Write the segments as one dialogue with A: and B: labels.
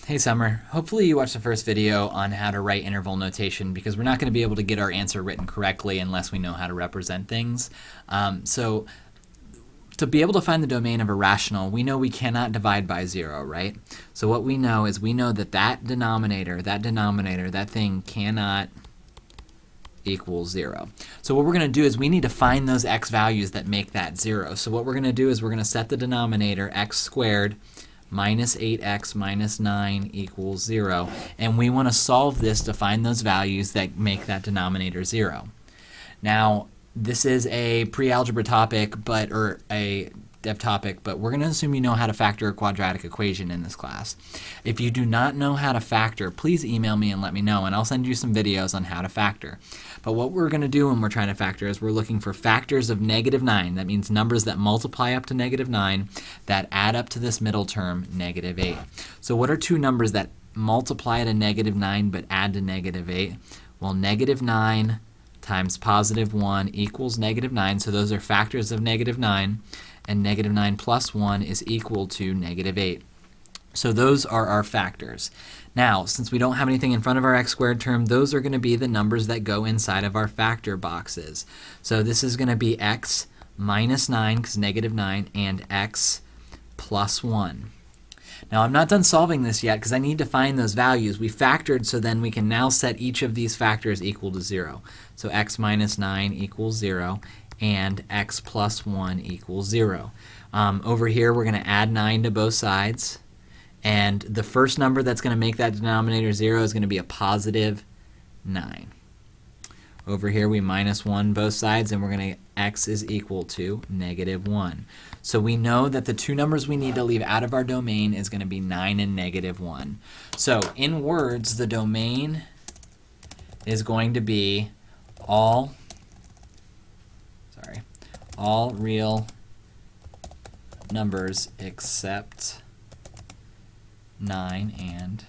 A: Hey Summer, hopefully you watched the first video on how to write interval notation because we're not going to be able to get our answer written correctly unless we know how to represent things. So to be able to find the domain of a rational, we know we cannot divide by 0, right? So what we know is we know that that thing cannot equal 0. So what we're going to do is we need to find those x values that make that 0. So what we're going to do is we're going to set the denominator x squared minus 8x minus 9 equals 0. And we want to solve this to find those values that make that denominator 0. Now, this is a pre-algebra topic, or a dev topic, but we're going to assume you know how to factor a quadratic equation in this class. If you do not know how to factor, please email me and let me know, and I'll send you some videos on how to factor. But what we're going to do when we're trying to factor is we're looking for factors of -9. That means numbers that multiply up to -9 that add up to this middle term, -8. So what are two numbers that multiply to -9 but add to -8? Well, -9 times +1 equals -9, so those are factors of -9, and -9 plus 1 is equal to -8. So those are our factors. Now, since we don't have anything in front of our x squared term, those are going to be the numbers that go inside of our factor boxes. So this is going to be x minus 9, because -9, and x plus 1. Now, I'm not done solving this yet because I need to find those values. We factored, so then we can now set each of these factors equal to 0. So x minus 9 equals 0, and x plus 1 equals 0. Over here, we're going to add 9 to both sides. And the first number that's going to make that denominator 0 is going to be a positive 9. Over here, we minus 1 both sides, and we're going to x is equal to -1. So we know that the two numbers we need to leave out of our domain is going to be 9 and -1. So in words, the domain is going to be all real numbers except 9 and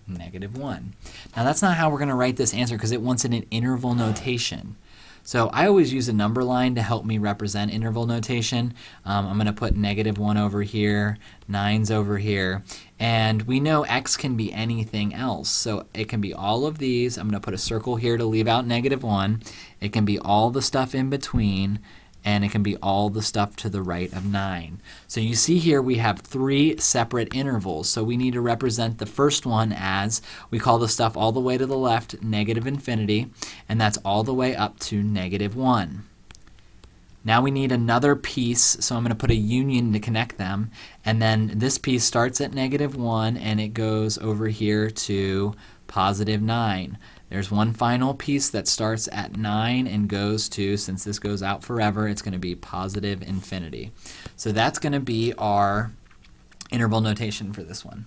A: -1. Now that's not how we're going to write this answer because it wants it in interval notation. So I always use a number line to help me represent interval notation. I'm going to put -1 over here, 9's over here, and we know x can be anything else. So it can be all of these. I'm going to put a circle here to leave out -1. It can be all the stuff in between, and it can be all the stuff to the right of 9. So you see here we have 3 separate intervals. So we need to represent the first one as, we call the stuff all the way to the left -infinity, and that's all the way up to -1. Now we need another piece, so I'm going to put a union to connect them, and then this piece starts at -1 and it goes over here to +9. There's one final piece that starts at 9 and goes to, since this goes out forever, it's going to be +infinity. So that's going to be our interval notation for this one.